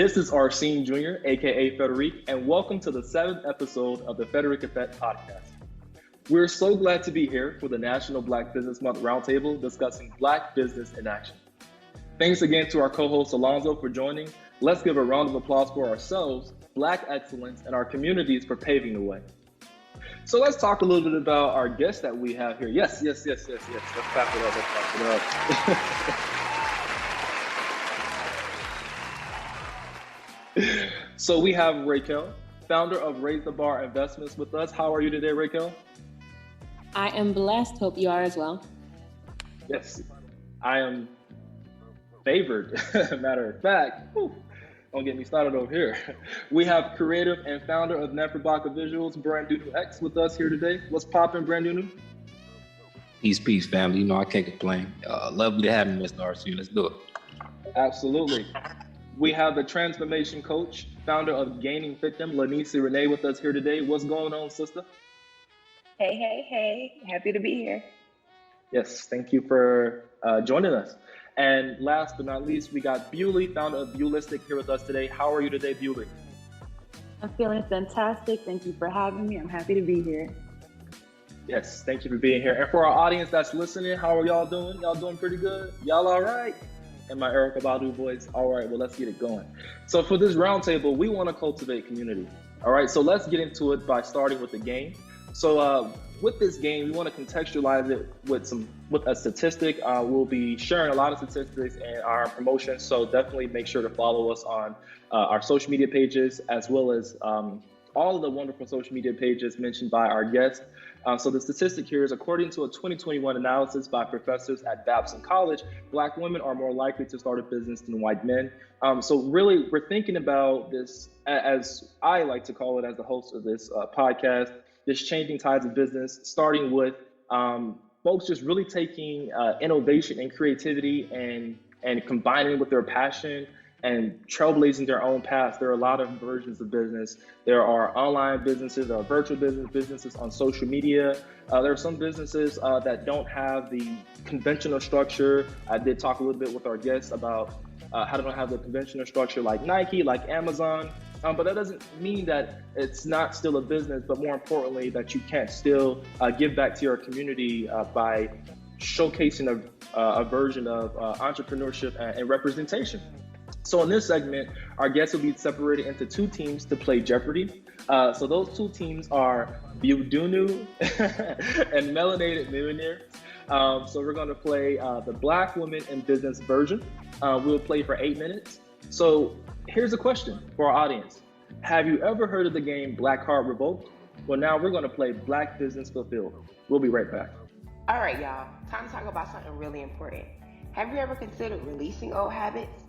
This is Arsene Jr., aka Frederiq, and welcome to the 7th episode of the Frederiq and podcast. We're so glad to be here for the National Black Business Month Roundtable discussing Black business in action. Thanks again to our co-host Alonzo for joining. Let's give a round of applause for ourselves, Black excellence, and our communities for paving the way. So let's talk a little bit about our guest that we have here. Yes. Let's clap it up. So we have Raquel, founder of Raise the Bar Investments with us. How are you today, Raquel? I am blessed. Hope you are as well. Yes, I am favored. Matter of fact, don't get me started over here. We have creative and founder of Neferbaka Visuals, Brandunu X, with us here today. What's poppin', Brandunu? Peace, family. You know, I can't complain. Lovely to have me, Mr. RC. Let's do it. Absolutely. We have the transformation coach, founder of Gaining Victim, Lanisi Renee, with us here today. What's going on, sister? Hey. Happy to be here. Yes, thank you for joining us. And last but not least, we got Bewley, founder of Bewlistic, here with us today. How are you today, Bewley? I'm feeling fantastic. Thank you for having me. I'm happy to be here. Yes, thank you for being here. And for our audience that's listening, how are y'all doing? Y'all doing pretty good? Y'all all right? And my Erica Badu voice. All right, well, let's get it going. So for this roundtable, we want to cultivate community. All right, so let's get into it by starting with the game. So with this game, we want to contextualize it with a statistic. We'll be sharing a lot of statistics in our promotions, so definitely make sure to follow us on our social media pages, as well as all of the wonderful social media pages mentioned by our guests. So the statistic here is, according to a 2021 analysis by professors at Babson College, Black women are more likely to start a business than white men. So really, we're thinking about this, as I like to call it as the host of this podcast, this changing tides of business, starting with folks just really taking innovation and creativity and combining with their passion and trailblazing their own paths. There are a lot of versions of business. There are online businesses, there are virtual businesses on social media. There are some businesses that don't have the conventional structure. I did talk a little bit with our guests about how to have the conventional structure like Nike, like Amazon. But that doesn't mean that it's not still a business, but more importantly, that you can't still give back to your community by showcasing a version of entrepreneurship and representation. So in this segment, our guests will be separated into two teams to play Jeopardy. So those two teams are Brandunu and Melanated Millionaires. So we're going to play the Black Women in Business version. We'll play for 8 minutes. So here's a question for our audience. Have you ever heard of the game Black Card Revoked? Well, now we're going to play Black Business Fulfilled. We'll be right back. All right, y'all. Time to talk about something really important. Have you ever considered releasing old habits,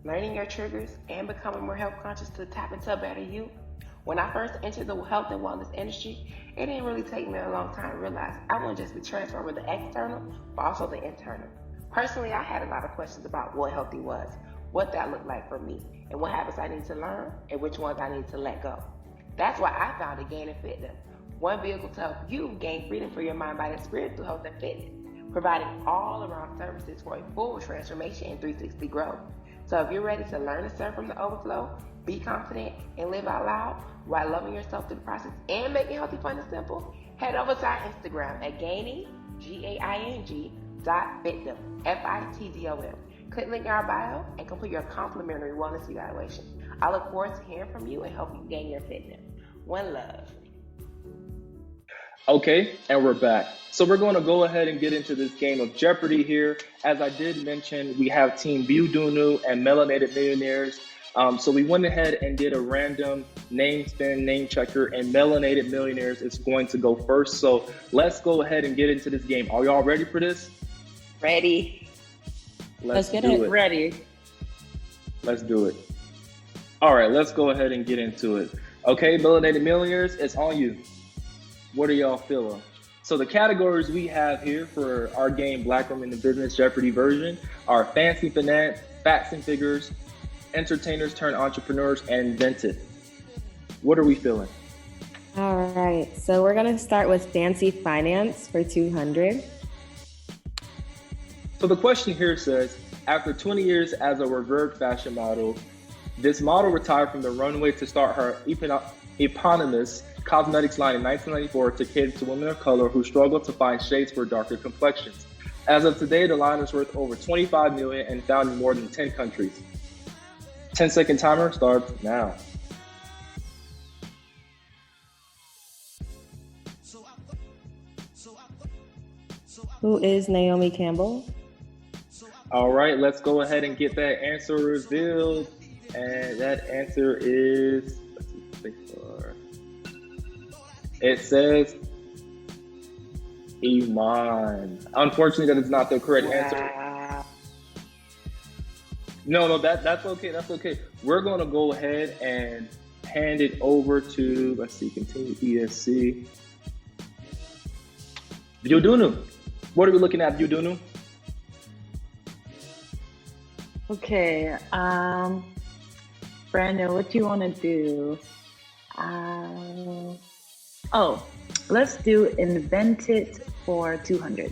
learning your triggers, and becoming more health conscious to tap into a better you? When I first entered the health and wellness industry, it didn't really take me a long time to realize I wouldn't just be transforming the external, but also the internal. Personally, I had a lot of questions about what healthy was, what that looked like for me, and what habits I need to learn, and which ones I need to let go. That's why I founded Gain and Fitness, one vehicle to help you gain freedom for your mind, body, and spirit through health and fitness, providing all-around services for a full transformation and 360 growth. So if you're ready to learn to serve from the overflow, be confident, and live out loud while loving yourself through the process and making healthy fun and simple, head over to our Instagram at gaining, G-A-I-N-G, .fitdom, F-I-T-D-O-M. Click link in our bio and complete your complimentary wellness evaluation. I look forward to hearing from you and helping you gain your fitness. One love. Okay, and we're back. So we're going to go ahead and get into this game of Jeopardy here. As I did mention, we have Team Brandunu and Melanated Millionaires. So we went ahead and did a random name spin, name checker, and Melanated Millionaires is going to go first. So let's go ahead and get into this game. Are y'all ready for this? Ready. Let's get do it. Ready. Let's do it. All right, let's go ahead and get into it. Okay, Melanated Millionaires, it's on you. What are y'all feeling? So the categories we have here for our game Black Women in Business Jeopardy version are fancy finance, facts and figures, entertainers turned entrepreneurs, and invented. What are we feeling? All right, so we're gonna start with fancy finance for 200. So the question here says, after 20 years as a revered fashion model, This model retired from the runway to start her eponymous cosmetics line in 1994 to cater to women of color who struggle to find shades for darker complexions. As of today, the line is worth over $25 million and found in more than 10 countries. 10-second timer starts now. Who is Naomi Campbell? All right, let's go ahead and get that answer revealed. And that answer is, it says Iman. Unfortunately, that is not the correct answer. No, that's okay. That's okay. We're going to go ahead and hand it over to, let's see, continue ESC. Yudunu. What are we looking at, Yudunu? Okay, Brandon, what do you want to do? Let's do invent it for 200.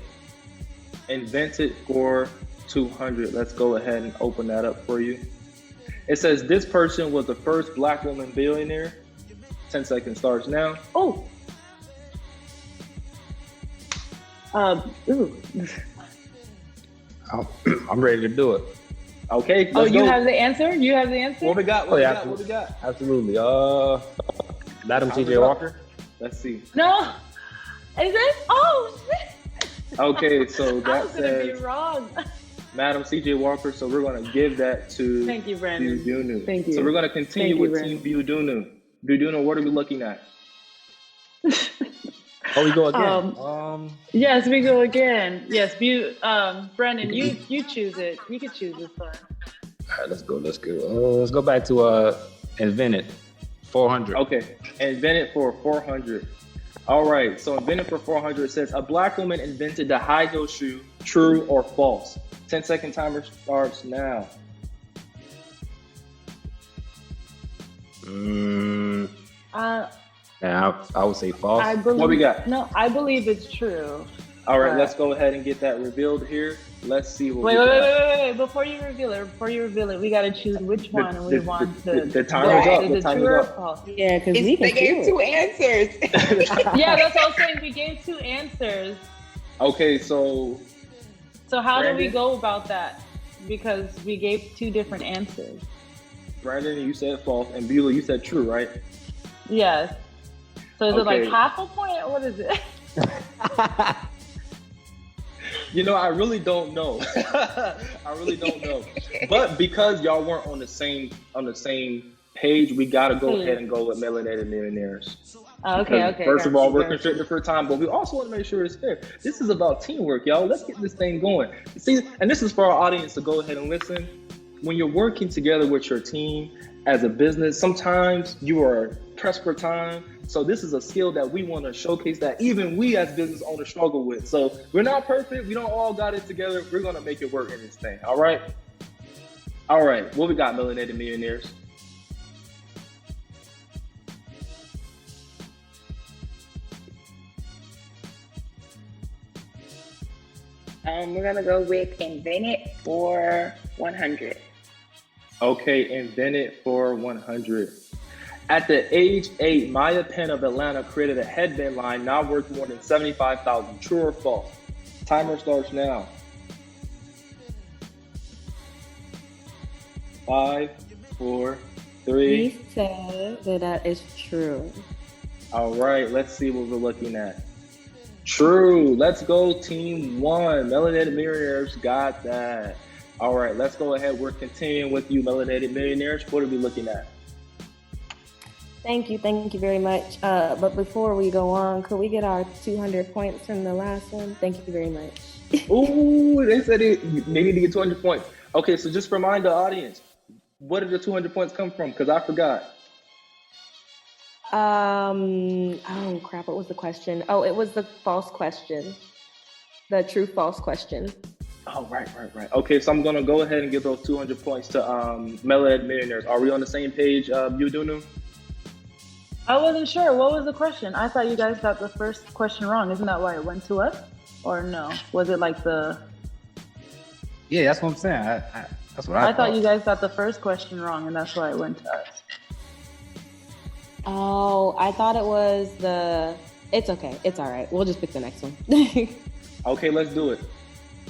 Invent it for 200. Let's go ahead and open that up for you. It says this person was the first Black woman billionaire. 10 seconds starts now. Oh. Ooh. I'm ready to do it. Okay. Oh, you have the answer? You have the answer? What we got? What we got? Absolutely. Madam CJ Walker. Let's see. No. Is it? Oh, shit. Okay, so I that was going to be says wrong. Madam CJ Walker. So we're going to give that to Thank you, Brandon. Budunu. Thank you. So we're going to continue with Brandon. Team Budunu. Budunu, what are we looking at? Oh, we go again. Yes, we go again. Yes, Brandon, you choose it. You can choose this one. All right, let's go. Let's go back to invent it. 400. Okay, invent it for 400. All right, so invent it for 400 says a Black woman invented the high heel shoe. True or false? 10-second timer starts now. Yeah, I would say false. What we got? No, I believe it's true. All right, let's go ahead and get that revealed here. Let's see what Wait. Before you reveal it, we got to choose which one we want to. The timer's up. Is The it timer's true or up. false? Yeah, because we can They gave do two it. answers. Yeah, that's what I was saying. We gave two answers. Okay, so how do we Brandon? go about that? Because we gave two different answers. Brandon, you said false, and Beulah, you said true, right? Yes. So is it like Okay. half a point? Or what is it? You know, I really don't know. I really don't know. But because y'all weren't on the same page, we gotta go ahead and go with Melanated Millionaires. Okay. First of all, we're constricted for time, but we also want to make sure it's fair. This is about teamwork, y'all. Let's get this thing going. See, and this is for our audience to go ahead and listen. When you're working together with your team as a business, sometimes you are pressed for time. So this is a skill that we want to showcase that even we as business owners struggle with. So we're not perfect. We don't all got it together. We're going to make it work in this thing. All right. All right. What we got, Melanated Millionaires? We're gonna go with invent it for 100. Okay, invent it for 100. At the age 8, Maya Penn of Atlanta created a headband line now worth more than $75,000. True or false? Timer starts now. 5, 4, 3. He said that is true. All right, let's see what we're looking at. True. Let's go, team 1. Melanated Millionaires got that. All right, let's go ahead. We're continuing with you, Melanated Millionaires. What are we looking at? Thank you very much. But before we go on, could we get our 200 points from the last one? Thank you very much. Ooh, they said they need to get 200 points. Okay, so just remind the audience, what did the 200 points come from? Because I forgot. Oh crap, what was the question? Oh, it was the false question. The true false question. Oh, right. Okay, so I'm going to go ahead and give those 200 points to Melanated Millionaires. Are we on the same page, Yudunu? I wasn't sure. What was the question? I thought you guys got the first question wrong. Isn't that why it went to us? Or no? Was it like the... Yeah, that's what I'm saying. That's what I thought you guys got the first question wrong, and that's why it went to us. Oh, I thought it was it's okay. It's all right. We'll just pick the next one. Okay, let's do it.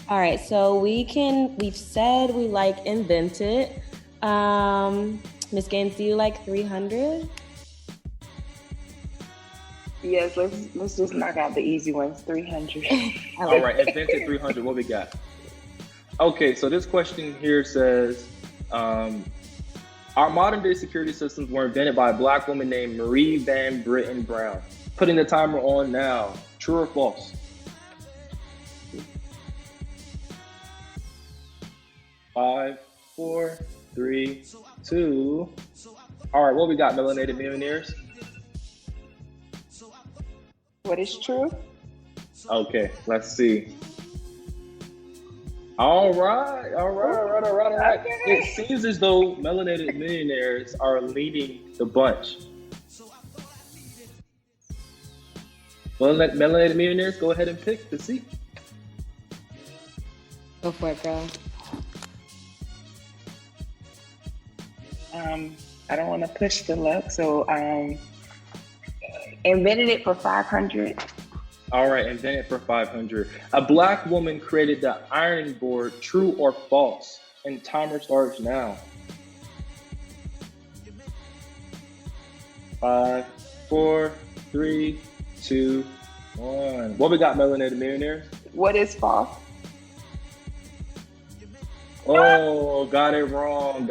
All right, so we've said we like invented. Miss Gaines, do you like 300? Yes, let's just knock out the easy ones. 300. All right, invented 300. What we got? Okay, so this question here says, our modern day security systems were invented by a Black woman named Marie Van Britten Brown. Putting the timer on now. True or false? Five, 4, 3, 2. All right, what we got, Melanated Millionaires? What is true? Okay, let's see. All right. Okay. It seems as though Melanated Millionaires are leading the bunch. Well, let Melanated Millionaires go ahead and pick the seat. Go for it, girl. I don't want to push the luck, so invented it for 500. All right, invented for 500. A Black woman created the ironing board. True or false? And timer starts now. 5, 4, 3, 2, 1. What we got, Melanated Millionaires? What is false? Oh, got it wrong.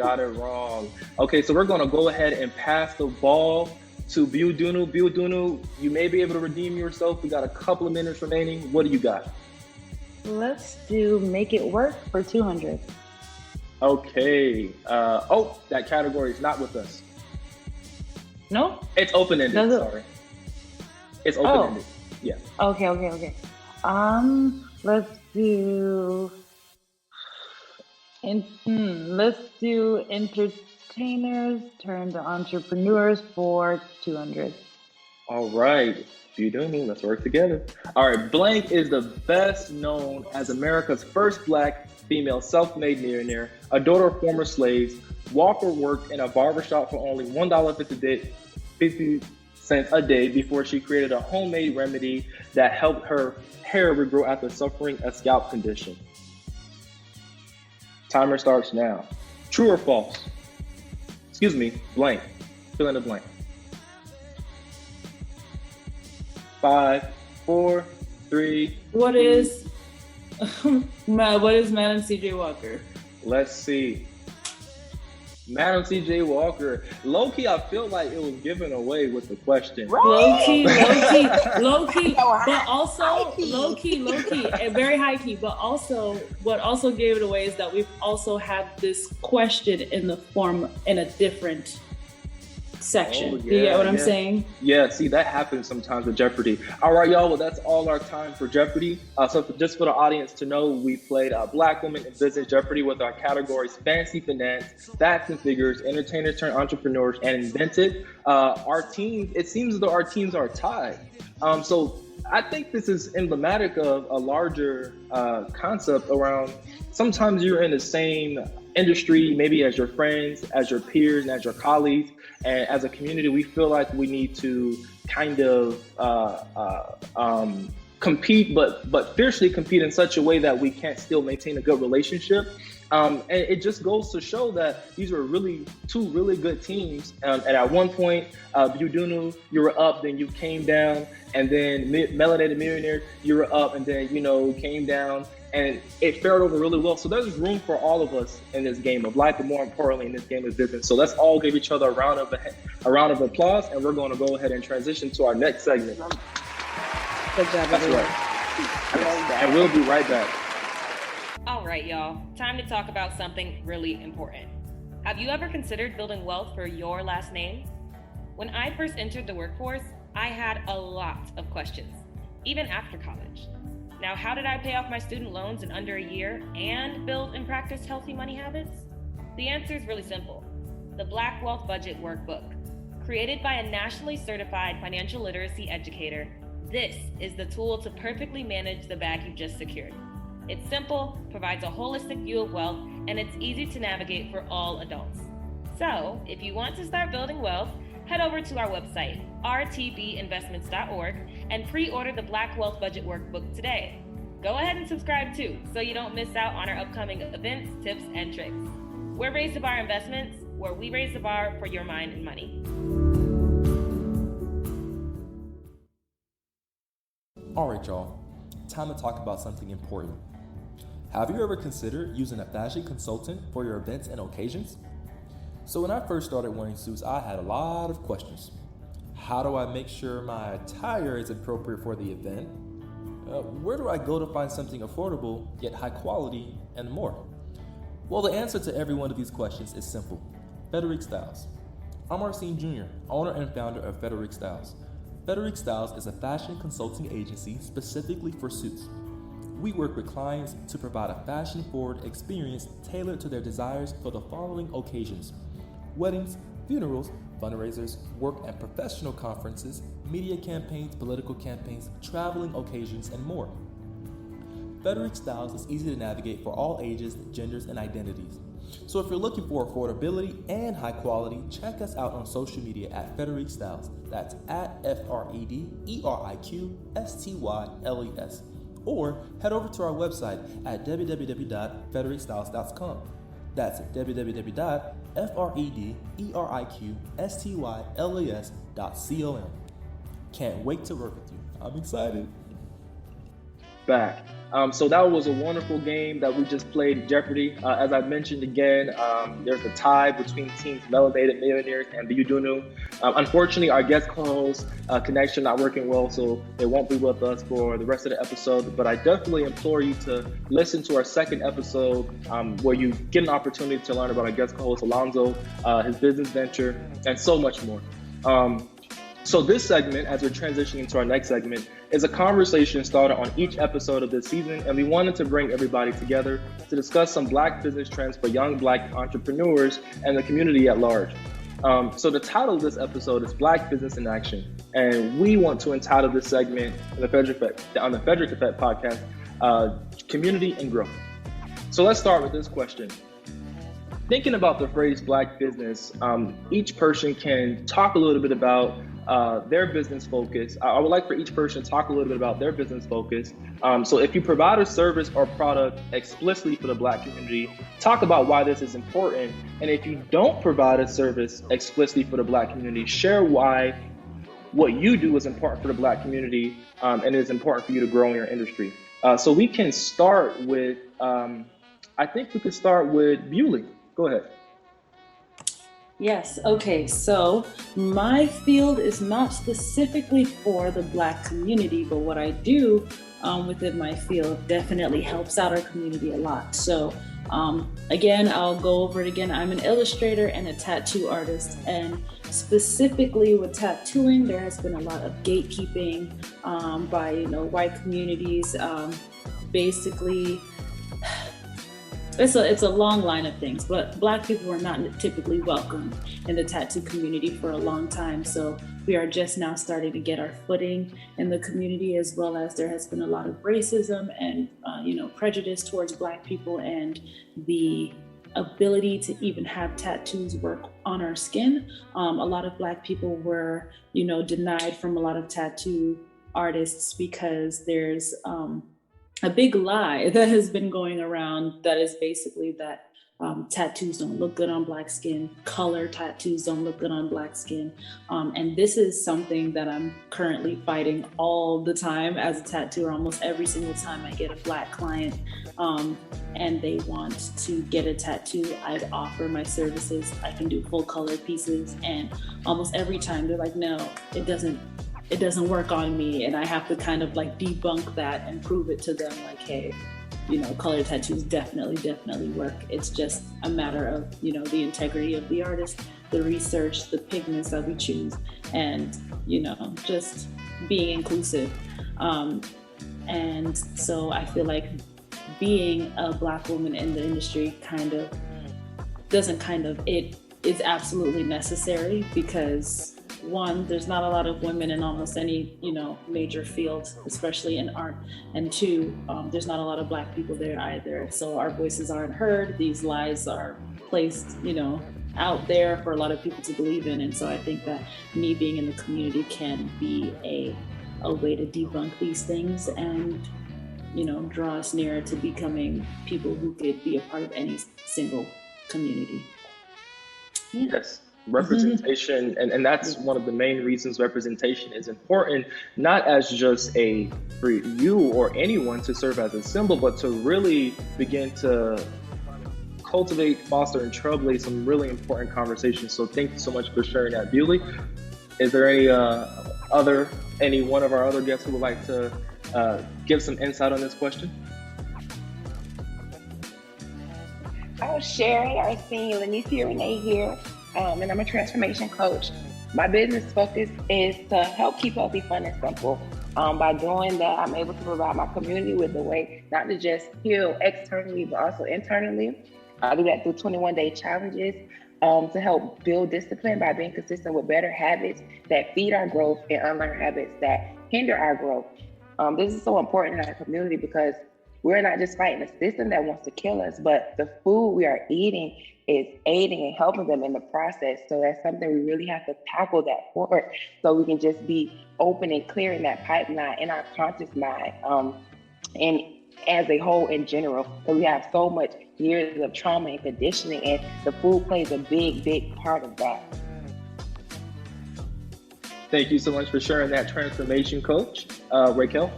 Okay, so we're gonna go ahead and pass the ball to Biodunu. Biodunu, you may be able to redeem yourself. We got a couple of minutes remaining. What do you got? Let's do make it work for 200. Okay. That category is not with us. No? It's open-ended, Does it- sorry. It's open-ended. Yeah. Okay. Let's do. Let's do entertainers turned entrepreneurs for 200. All right. Biodunu, let's work together. All right. Blank is the best known as America's first Black female self-made millionaire, a daughter of former slaves. Walker worked in a barbershop for only $1.50 a day before she created a homemade remedy that helped her hair regrow after suffering a scalp condition. Timer starts now. True or false? Excuse me, blank. Fill in the blank. 5, 4, 3. What is Madam C.J. Walker? Let's see. Madam C.J. Walker. Low-key, I feel like it was given away with the question. Low key, but also High-key. low key, and very high key. But also, what also gave it away is that we've also had this question in a different section. Oh, Do you get what I'm yeah. saying? Yeah, see, that happens sometimes with Jeopardy. All right, y'all, well, that's all our time for Jeopardy. Just for the audience to know, we played Black Women in Business Jeopardy with our categories Fancy Finance, Facts and Figures, Entertainers Turned Entrepreneurs, and Invented. It seems as though our teams are tied. So I think this is emblematic of a larger concept around sometimes you're in the same industry, maybe as your friends, as your peers, and as your colleagues. And as a community, we feel like we need to kind of compete, but fiercely compete in such a way that we can't still maintain a good relationship. And it just goes to show that these were two really good teams. And at one point, Biodunu, you were up, then you came down, and then Melanated Millionaire, you were up, and then came down. And it fared over really well. So there's room for all of us in this game of life, but more importantly, in this game of business. So let's all give each other a round of applause, and we're going to go ahead and transition to our next segment. Good job, That's everyone. right. And we'll be right back. All right, y'all. Time to talk about something really important. Have you ever considered building wealth for your last name? When I first entered the workforce, I had a lot of questions, even after college. Now, how did I pay off my student loans in under a year and build and practice healthy money habits? The answer is really simple. The Black Wealth Budget Workbook. Created by a nationally certified financial literacy educator, this is the tool to perfectly manage the bag you just secured. It's simple, provides a holistic view of wealth, and it's easy to navigate for all adults. So, if you want to start building wealth, head over to our website, rtbinvestments.org, and pre-order the Black Wealth Budget Workbook today. Go ahead and subscribe too, so you don't miss out on our upcoming events, tips, and tricks. We're Raise the Bar Investments, where we raise the bar for your mind and money. All right, y'all, time to talk about something important. Have you ever considered using a fashion consultant for your events and occasions? So when I first started wearing suits, I had a lot of questions. How do I make sure my attire is appropriate for the event? Where do I go to find something affordable, yet high quality, and more? Well, the answer to every one of these questions is simple: Frederiq Styles. I'm Arsene Jr., owner and founder of Frederiq Styles. Frederiq Styles is a fashion consulting agency specifically for suits. We work with clients to provide a fashion-forward experience tailored to their desires for the following occasions: weddings, funerals, fundraisers, work and professional conferences, media campaigns, political campaigns, traveling occasions, and more. Frederiq Styles is easy to navigate for all ages, genders, and identities. So if you're looking for affordability and high quality, check us out on social media at Frederiq Styles. That's at FREDERIQSTYLES. Or head over to our website at www.frederiqstyles.com. That's www.FREDERIQSTYLES.com. Can't wait to work with you. I'm excited. Back. So that was a wonderful game that we just played, Jeopardy. As I mentioned again, there's a tie between teams Melanated Millionaires and the Udunu. Unfortunately, our guest co-host connection not working well, so they won't be with us for the rest of the episode. But I definitely implore you to listen to our second episode, where you get an opportunity to learn about our guest co-host Alonzo, his business venture, and so much more. So this segment, as we're transitioning to our next segment, is a conversation started on each episode of this season, and we wanted to bring everybody together to discuss some Black business trends for young Black entrepreneurs and the community at large. So the title of this episode is Black Business in Action, and we want to entitle this segment on the Frederiq Effect podcast, Community and Growth. So let's start with this question. Thinking about the phrase Black business, each person can talk a little bit about their business focus. I would like for each person to talk a little bit about their business focus. So if you provide a service or product explicitly for the Black community, talk about why this is important. And if you don't provide a service explicitly for the Black community, share why what you do is important for the Black community, and it is important for you to grow in your industry. So we can start with, I think we could start with Bewley. Go ahead. Yes, okay, so my field is not specifically for the Black community, but what I do within my field definitely helps out our community a lot. So again, I'll go over it again. I'm an illustrator and a tattoo artist, and specifically with tattooing, there has been a lot of gatekeeping by white communities. Basically, it's a long line of things, but Black people were not typically welcome in the tattoo community for a long time. So we are just now starting to get our footing in the community, as well as there has been a lot of racism and prejudice towards Black people, and the ability to even have tattoos work on our skin. A lot of Black people were denied from a lot of tattoo artists because there's a big lie that has been going around that is basically that tattoos don't look good on Black skin, color tattoos don't look good on Black skin. And this is something that I'm currently fighting all the time as a tattooer. Almost every single time I get a Black client and they want to get a tattoo, I'd offer my services. I can do full color pieces, and almost every time they're like, no, it doesn't work on me, and I have to kind of like debunk that and prove it to them like, hey, color tattoos definitely work. It's just a matter of the integrity of the artist, the research, the pigments that we choose, and just being inclusive. And so I feel like being a Black woman in the industry it is absolutely necessary, because one, there's not a lot of women in almost any, major fields, especially in art. And two, there's not a lot of Black people there either. So our voices aren't heard. These lies are placed, out there for a lot of people to believe in. And so I think that me being in the community can be a way to debunk these things and, draw us nearer to becoming people who could be a part of any single community. Yes, representation, and that's one of the main reasons representation is important, not as just for you or anyone to serve as a symbol, but to really begin to cultivate, foster, and trailblaze some really important conversations. So thank you so much for sharing that, Bewley. Is there any one of our other guests who would like to give some insight on this question? I'm Sherry, our senior Lanicia Renee here, and I'm a transformation coach. My business focus is to help keep healthy fun and simple. By doing that, I'm able to provide my community with a way not to just heal externally, but also internally. I do that through 21-day challenges to help build discipline by being consistent with better habits that feed our growth and unlearn habits that hinder our growth. This is so important in our community because we're not just fighting a system that wants to kill us, but the food we are eating is aiding and helping them in the process. So that's something we really have to tackle that forward so we can just be open and clear in that pipeline in our conscious mind and as a whole in general. So we have so much years of trauma and conditioning, and the food plays a big part of that. Thank you so much for sharing that, transformation coach. Raquel?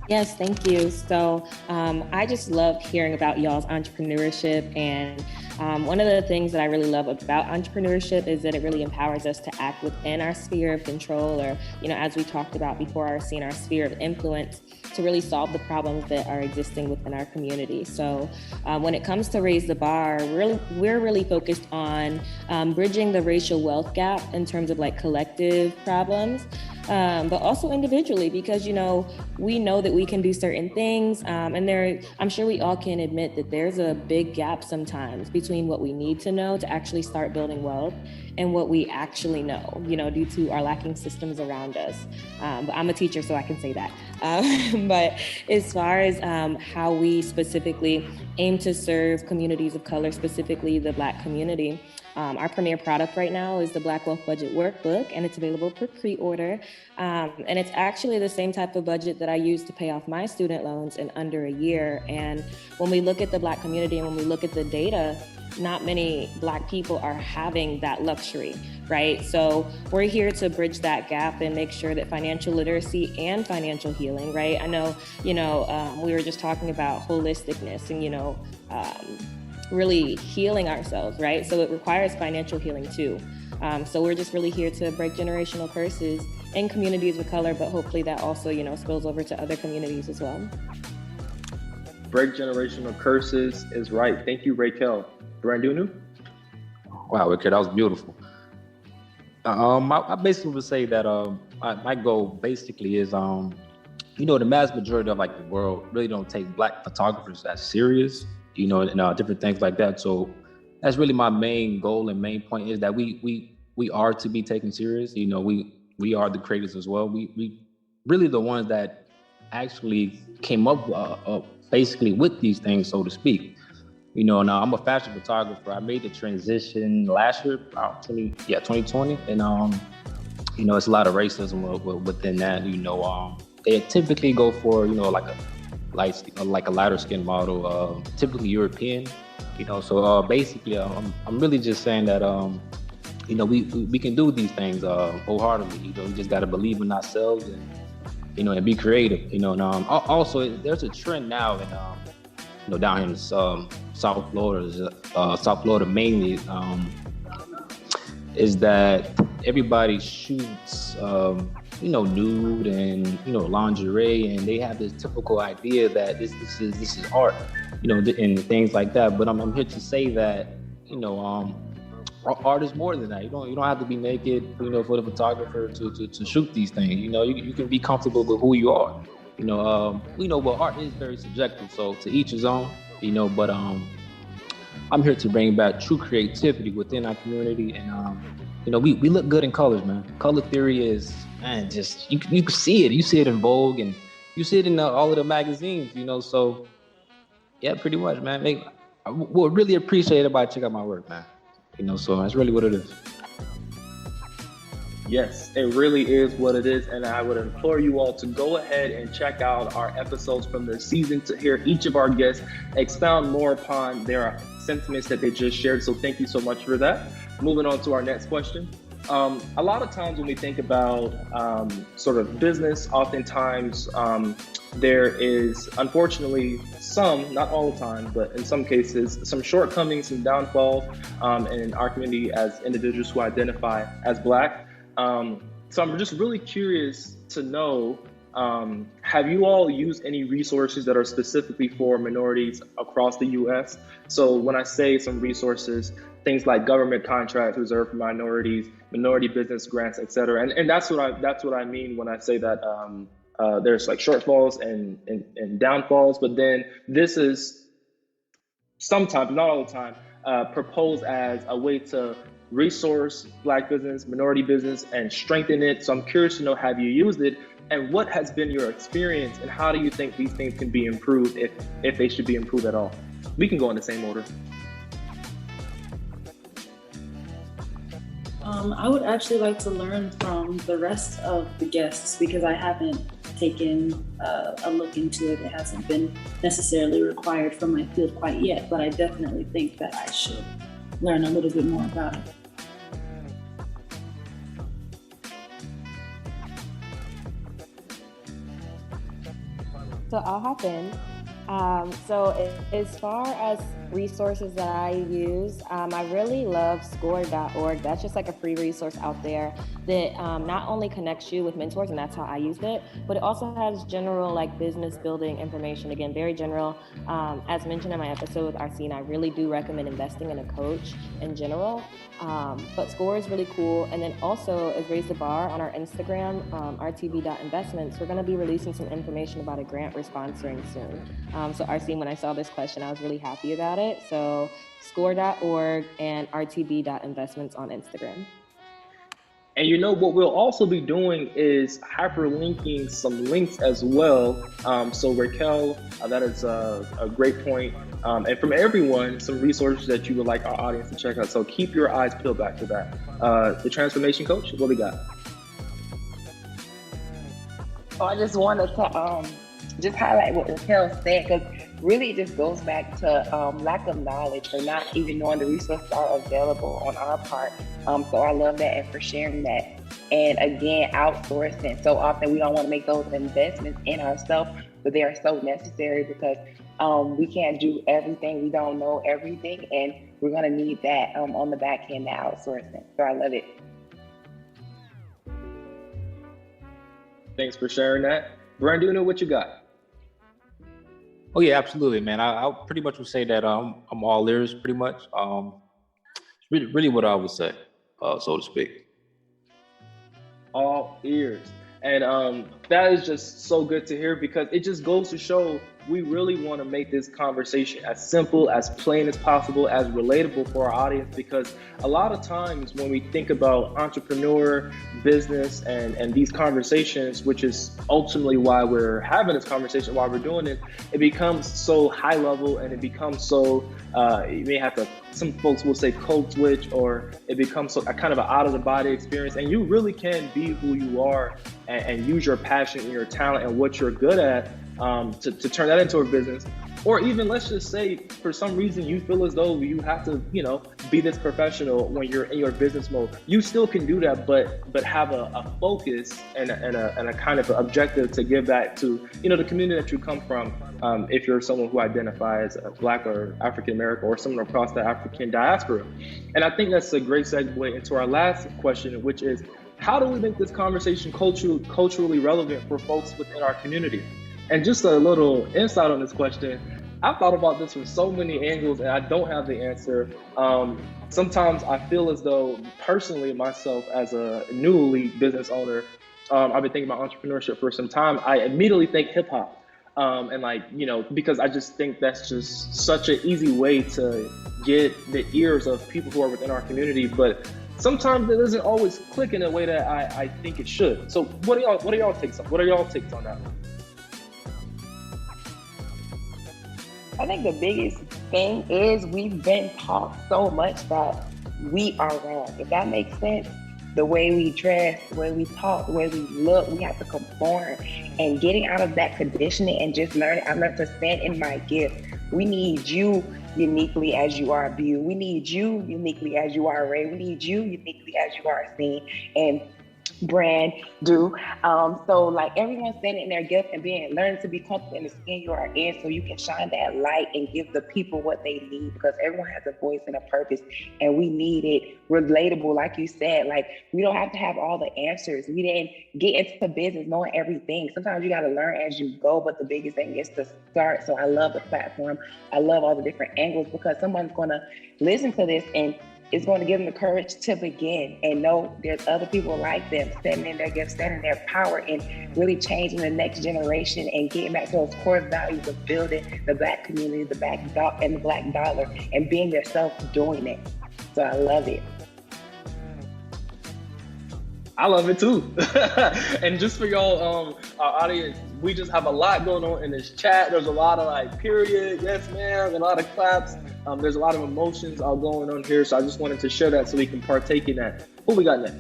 Yes, thank you. So I just love hearing about y'all's entrepreneurship. And one of the things that I really love about entrepreneurship is that it really empowers us to act within our sphere of control, or, as we talked about before, our sphere of influence, to really solve the problems that are existing within our community. So when it comes to Raise the Bar, we're really focused on bridging the racial wealth gap in terms of like collective problems, but also individually, because, we know that we can do certain things. And I'm sure we all can admit that there's a big gap sometimes between what we need to know to actually start building wealth and what we actually know, due to our lacking systems around us. But I'm a teacher, so I can say that. But as far as how we specifically aim to serve communities of color, specifically the Black community, our premier product right now is the Black Wealth Budget Workbook, and it's available for pre-order. And it's actually the same type of budget that I use to pay off my student loans in under a year. And when we look at the Black community and when we look at the data, not many Black people are having that luxury, right? So we're here to bridge that gap and make sure that financial literacy and financial healing, right? I know, we were just talking about holisticness and, really healing ourselves, right? So it requires financial healing too. So we're just really here to break generational curses in communities of color, but hopefully that also, spills over to other communities as well. Break generational curses is right. Thank you, Raquel. Brandunu? Wow, Raquel, that was beautiful. I basically would say that my goal basically is, the mass majority of the world really don't take Black photographers as serious, and different things like that. So that's really my main goal and main point, is that we are to be taken serious. We are the creators as well. We really the ones that actually came up basically with these things, so to speak. Now I'm a fashion photographer. I made the transition last year, 2020, and it's a lot of racism within that. They typically go for like a lighter skin model, typically European. So basically, I'm really just saying that we can do these things wholeheartedly. We just got to believe in ourselves and be creative. Also there's a trend now in down here in South Florida mainly, is that everybody shoots nude and lingerie, and they have this typical idea that this is art, and things like that. But I'm here to say that art is more than that. You don't have to be naked, for the photographer to shoot these things. You can be comfortable with who you are. But art is very subjective, so to each his own. But I'm here to bring back true creativity within our community. And, we look good in colors, man. Color theory is, man, just, you can see it. You see it in Vogue and you see it in all of the magazines, so yeah, pretty much, man. I would really appreciate it if I check out my work, man. So that's really what it is. Yes, it really is what it is, and I would implore you all to go ahead and check out our episodes from this season to hear each of our guests expound more upon their sentiments that they just shared. So thank you so much for that. Moving on to our next question. A lot of times when we think about sort of business, oftentimes there is, unfortunately, some, not all the time, but in some cases, some shortcomings, some downfalls in our community as individuals who identify as Black. So I'm just really curious to know, have you all used any resources that are specifically for minorities across the U.S.? So when I say some resources, things like government contracts reserved for minorities, minority business grants, et cetera. And that's what I mean when I say that there's like shortfalls and downfalls. But then this is sometimes, not all the time, proposed as a way to resource Black business, minority business, and strengthen it. So I'm curious to know, have you used it? And what has been your experience? And how do you think these things can be improved, if they should be improved at all? We can go in the same order. I would actually like to learn from the rest of the guests because I haven't taken a look into it. It hasn't been necessarily required for my field quite yet, but I definitely think that I should learn a little bit more about it. So I'll hop in. As far as resources that I use, I really love score.org. That's just like a free resource out there that not only connects you with mentors, and that's how I used it, but it also has general like business building information. Again, very general. As mentioned in my episode with Arsene, I really do recommend investing in a coach in general. But Score is really cool. And then also, as Raise the Bar on our Instagram, rtb.investments, we're going to be releasing some information about a grant we're sponsoring soon. So Arsene, when I saw this question, I was really happy about it. So score.org and rtb.investments on Instagram. And what we'll also be doing is hyperlinking some links as well. So Raquel, that is a great point. And from everyone, some resources that you would like our audience to check out. So keep your eyes peeled back to that. The Transformation Coach, what we got? So I just wanted to just highlight what Raquel said, because really it just goes back to lack of knowledge or not even knowing the resources are available on our part. So I love that and for sharing that. And again, outsourcing. So often we don't want to make those investments in ourselves, but they are so necessary because we can't do everything. We don't know everything, and we're going to need that on the back end, the outsourcing. So I love it. Thanks for sharing that. Branduna, what you got? Oh yeah, absolutely, man. I pretty much would say that I'm all ears, pretty much. Really what I would say, so to speak. All ears. And that is just so good to hear, because it just goes to show we really want to make this conversation as simple, as plain as possible, as relatable for our audience, because a lot of times when we think about entrepreneur, business, and these conversations, which is ultimately why we're having this conversation, why we're doing it, it becomes so high level, and it becomes so, you may have to, some folks will say code switch, or it becomes a kind of an out of the body experience. And you really can be who you are and use your passion and your talent and what you're good at to turn that into a business. Or even, let's just say, for some reason you feel as though you have to, be this professional when you're in your business mode. You still can do that, but have a focus and a kind of objective to give back to, the community that you come from. If you're someone who identifies as Black or African American, or someone across the African diaspora. And I think that's a great segue into our last question, which is, how do we make this conversation culturally relevant for folks within our community? And just a little insight on this question, I've thought about this from so many angles, and I don't have the answer. Sometimes I feel as though, personally, myself as a newly business owner, I've been thinking about entrepreneurship for some time. I immediately think hip hop. And like, you know, because I just think that's just such an easy way to get the ears of people who are within our community. But sometimes it doesn't always click in a way that I think it should. So what are y'all takes on? What are y'all takes on that one? I think the biggest thing is we've been taught so much that we are wrong. If that makes sense, the way we dress, the way we talk, the way we look, we have to conform. And getting out of that conditioning and just learning, I learned to stand in my gift. We need you uniquely as you are viewed. We need you uniquely as you are Ray. We need you uniquely as you are seen. And brand do. So like everyone's standing in their gift and learning to be comfortable in the skin you are in so you can shine that light and give the people what they need, because everyone has a voice and a purpose and we need it relatable. Like you said, like we don't have to have all the answers. We didn't get into business knowing everything. Sometimes you got to learn as you go, but the biggest thing is to start. So I love the platform. I love all the different angles because someone's going to listen to this and it's going to give them the courage to begin and know there's other people like them standing in their gift, standing in their power, and really changing the next generation and getting back to those core values of building the Black community, the Black and the Black dollar, and being themselves doing it. So I love it. I love it too. And just for y'all, our audience, we just have a lot going on in this chat. There's a lot of like period, yes ma'am, a lot of claps. There's a lot of emotions all going on here. So I just wanted to share that so we can partake in that. Who we got next?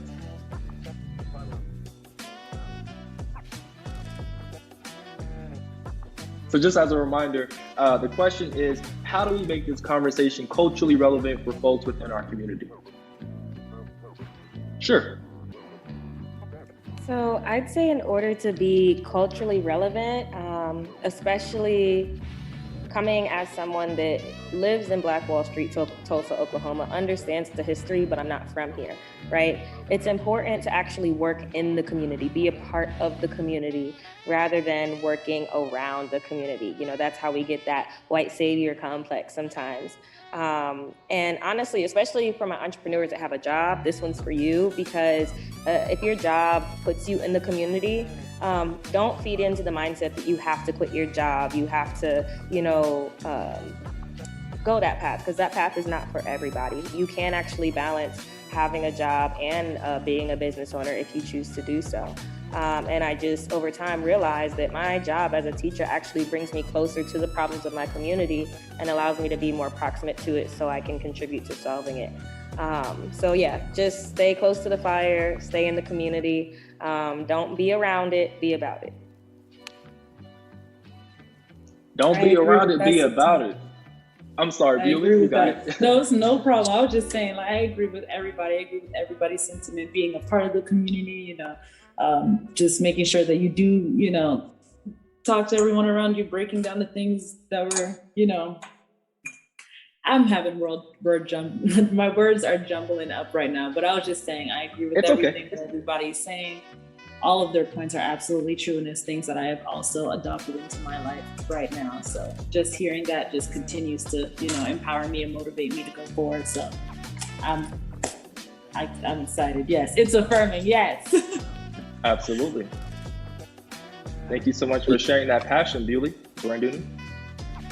So just as a reminder, the question is, how do we make this conversation culturally relevant for folks within our community? Sure. So I'd say in order to be culturally relevant, especially coming as someone that lives in Black Wall Street, Tulsa, Oklahoma, understands the history, but I'm not from here, right? It's important to actually work in the community, be a part of the community rather than working around the community. You know, that's how we get that white savior complex sometimes. And honestly, especially for my entrepreneurs that have a job, this one's for you, because if your job puts you in the community, don't feed into the mindset that you have to quit your job. You have to, go that path, because that path is not for everybody. You can actually balance having a job and being a business owner if you choose to do so. And I just, over time, realized that my job as a teacher actually brings me closer to the problems of my community and allows me to be more proximate to it so I can contribute to solving it. So yeah, just stay close to the fire, stay in the community. Don't be around it, be about it. Don't be around it, be about it. I'm sorry, Bewley, you got it. No, it's no problem. I was just saying, like, I agree with everybody. I agree with everybody's sentiment, being a part of the community, just making sure that you do, talk to everyone around you, breaking down the things that were, I'm having my words are jumbling up right now, but I was just saying, I agree with everything that everybody's saying. All of their points are absolutely true, and it's things that I have also adopted into my life right now. So just hearing that just continues to, empower me and motivate me to go forward. So I'm excited. Yes, it's affirming. Yes. Absolutely. Thank you so much for sharing that passion, Bewley. Brandon?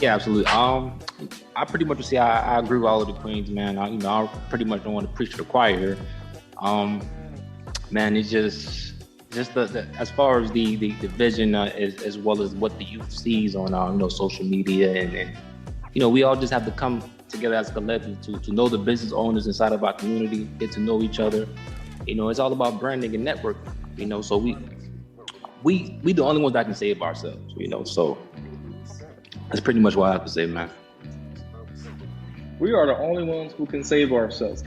Yeah, absolutely. I pretty much say I agree with all of the queens, man. I pretty much don't want to preach to the choir here. Man, it's just the as far as the vision as well as what the youth sees on social media and we all just have to come together as a collective to know the business owners inside of our community, get to know each other. It's all about branding and networking. So we the only ones that can save ourselves. So that's pretty much what I have to say, man. We are the only ones who can save ourselves.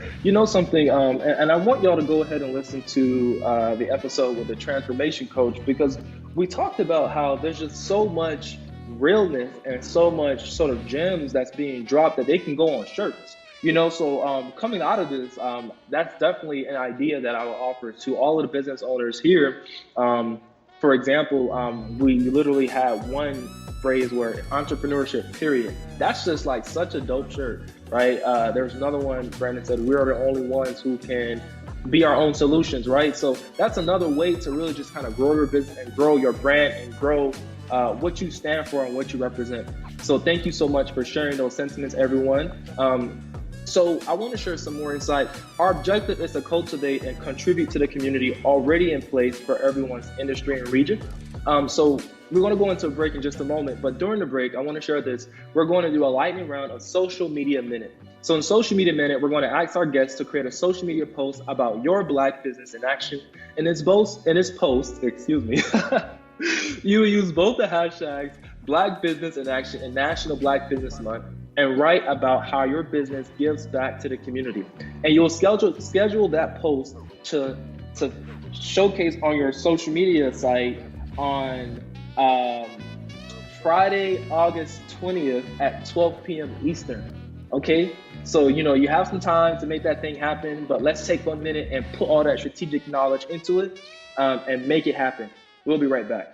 Something, and I want y'all to go ahead and listen to the episode with the transformation coach, because we talked about how there's just so much realness and so much sort of gems that's being dropped that they can go on shirts. So coming out of this, that's definitely an idea that I will offer to all of the business owners here. For example, we literally had one phrase where entrepreneurship, period. That's just like such a dope shirt, right? There's another one, Brandon said, we are the only ones who can be our own solutions, right? So that's another way to really just kind of grow your business and grow your brand and grow what you stand for and what you represent. So thank you so much for sharing those sentiments, everyone. So I want to share some more insight. Our objective is to cultivate and contribute to the community already in place for everyone's industry and region. So we're going to go into a break in just a moment, but during the break, I want to share this. We're going to do a lightning round of social media minute. So in social media minute, we're going to ask our guests to create a social media post about your Black business in action. In this post, you will use both the hashtags Black Business in Action and National Black Business Month and write about how your business gives back to the community. And you'll schedule that post to showcase on your social media site on Friday, August 20th at 12 p.m. Eastern. Okay, so you have some time to make that thing happen, but let's take 1 minute and put all that strategic knowledge into it and make it happen. We'll be right back.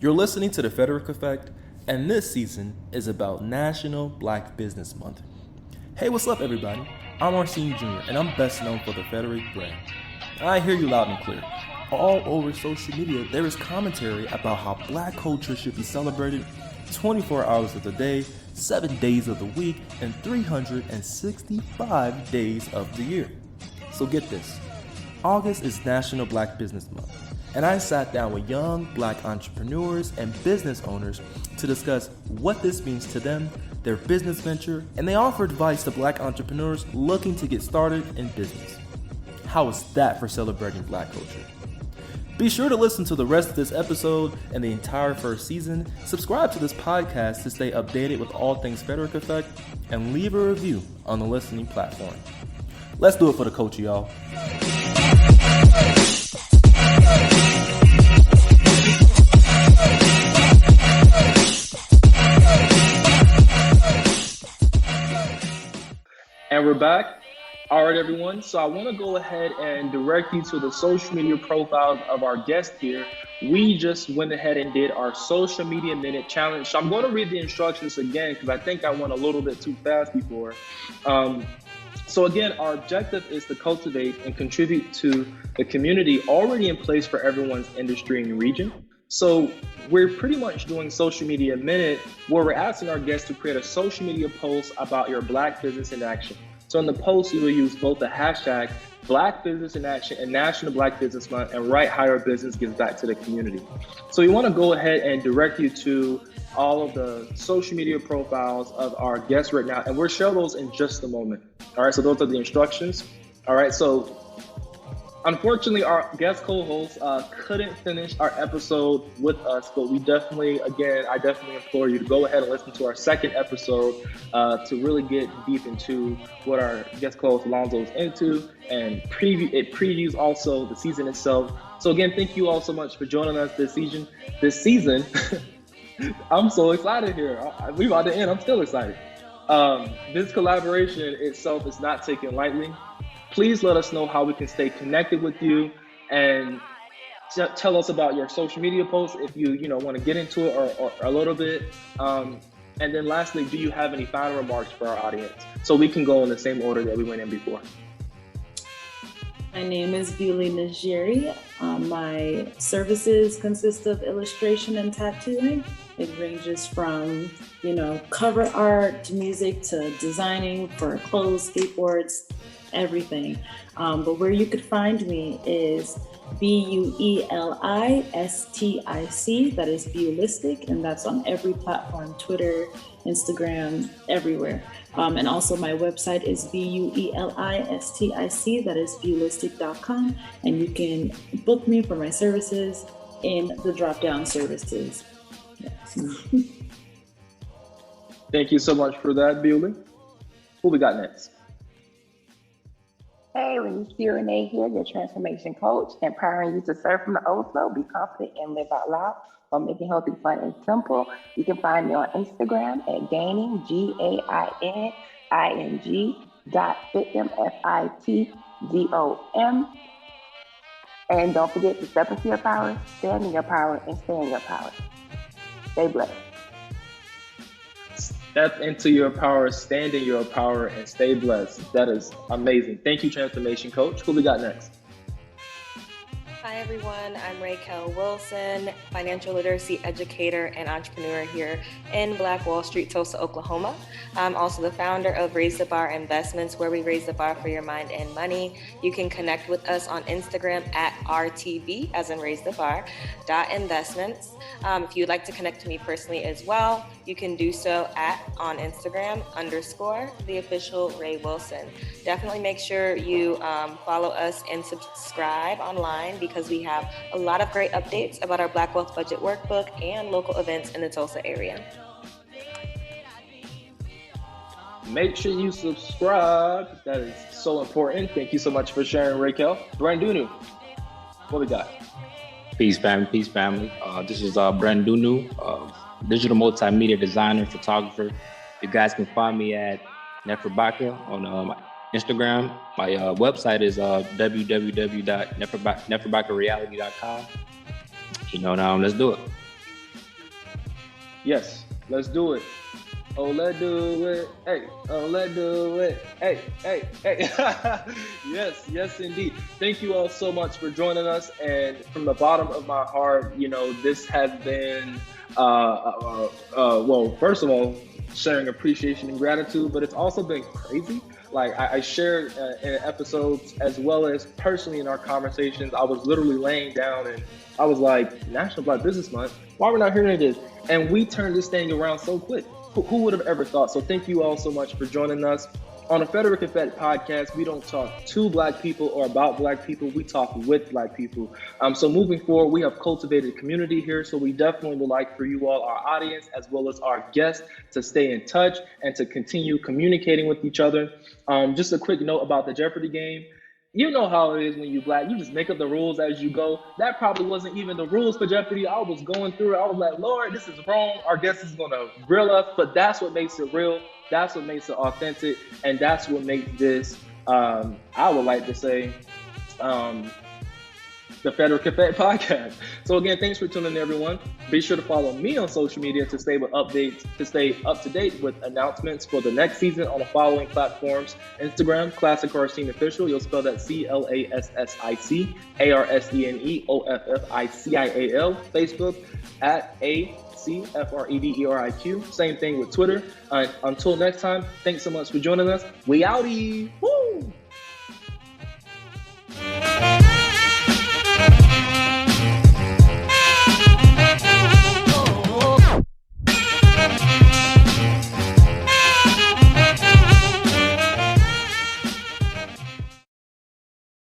You're listening to the Frederiq Effect, and this season is about National Black Business Month. Hey, what's up, everybody? I'm Arsene Jr., and I'm best known for the Frederiq brand. I hear you loud and clear. All over social media, there is commentary about how Black culture should be celebrated 24 hours of the day, 7 days of the week, and 365 days of the year. So get this. August is National Black Business Month, and I sat down with young Black entrepreneurs and business owners to discuss what this means to them, their business venture, and they offer advice to Black entrepreneurs looking to get started in business. How is that for celebrating Black culture? Be sure to listen to the rest of this episode and the entire first season. Subscribe to this podcast to stay updated with all things Frederiq Effect, and leave a review on the listening platform. Let's do it for the culture, y'all. And we're back. All right, everyone. So I want to go ahead and direct you to the social media profiles of our guest here. We just went ahead and did our social media minute challenge. So I'm going to read the instructions again because I think I went a little bit too fast before. So again, our objective is to cultivate and contribute to the community already in place for everyone's industry and region. So we're pretty much doing social media minute where we're asking our guests to create a social media post about your Black business in action. So in the post, you will use both the hashtag Black Business in Action and National Black Business Month and write how your business gives back to the community. So we want to go ahead and direct you to all of the social media profiles of our guests right now, and we'll show those in just a moment. All right, so those are the instructions. All right, so unfortunately, our guest co-host couldn't finish our episode with us, but I definitely implore you to go ahead and listen to our second episode to really get deep into what our guest co-host Alonzo is into, and it previews also the season itself. So again, thank you all so much for joining us this season. I'm so excited here. We're about to end. I'm still excited. This collaboration itself is not taken lightly. Please let us know how we can stay connected with you, and tell us about your social media posts if you want to get into it or a little bit. And then lastly, do you have any final remarks for our audience so we can go in the same order that we went in before? My name is Viuli Najeri. My services consist of illustration and tattooing. It ranges from, cover art to music to designing for clothes, skateboards, everything. But where you could find me is BUELISTIC. That is Buelistic, and that's on every platform: Twitter, Instagram, everywhere. And also my website is BUELISTIC. That is buelistic.com, and you can book me for my services in the drop-down services. Yes. Thank you so much for that, Bewley. Who we got next? Hey, Renee Renee here, your transformation coach, empowering you to serve from the overflow, be confident, and live out loud while making healthy fun and simple. You can find me on Instagram at gaining, GAINING.fitdom, FITDOM. And don't forget to step into your power, stand in your power, and stay in your power. Stay blessed. Step into your power, stand in your power, and stay blessed. That is amazing. Thank you, Transformation Coach. Who we got next? Hi, Hi everyone, I'm Raquel Wilson, financial literacy educator and entrepreneur here in Black Wall Street, Tulsa, Oklahoma. I'm also the founder of Raise the Bar Investments, where we raise the bar for your mind and money. You can connect with us on Instagram at RTB, as in Raise the Bar, .investments. If you'd like to connect to me personally as well, you can do so on Instagram _ the official Ray Wilson. Definitely make sure you follow us and subscribe online, because we have a lot of great updates about our Black Wealth Budget Workbook and local events in the Tulsa area. Make sure you subscribe. That is so important. Thank you so much for sharing, Raquel. Brandunu, what we got? Peace, family. Peace, family. This is Brandunu, digital multimedia designer, photographer. You guys can find me at Nefrabaka on Instagram. My website is www.nefrabakareality.com. Let's do it. Yes, let's do it. Oh, let's do it. Hey, oh, let's do it. Hey, hey, hey. Yes, indeed. Thank you all so much for joining us. And from the bottom of my heart, this has been, well, first of all, sharing appreciation and gratitude, but it's also been crazy. Like I shared in episodes, as well as personally in our conversations, I was literally laying down and I was like, National Black Business Month, why are we not hearing this? And we turned this thing around so quick. Who would have ever thought? So thank you all so much for joining us. On the Frederiq and podcast, we don't talk to Black people or about Black people. We talk with Black people. So moving forward, we have cultivated a community here. So we definitely would like for you all, our audience, as well as our guests, to stay in touch and to continue communicating with each other. Just a quick note about the Jeopardy game. You know how it is when you Black, you just make up the rules as you go. That probably wasn't even the rules for Jeopardy. I was going through it. I was like, Lord, this is wrong. Our guest is going to grill us, but that's what makes it real. That's what makes it authentic. And that's what makes this, I would like to say, the Frederiq and podcast. So again, thanks for tuning in, everyone. Be sure to follow me on social media to stay with updates, to stay up to date with announcements for the next season on the following platforms: Instagram, Classic Arsene Official. You'll spell that ClassicArseneOfficial. Facebook at ACFREDERIQ. Same thing with Twitter. Until next time, thanks so much for joining us. We outie. Woo!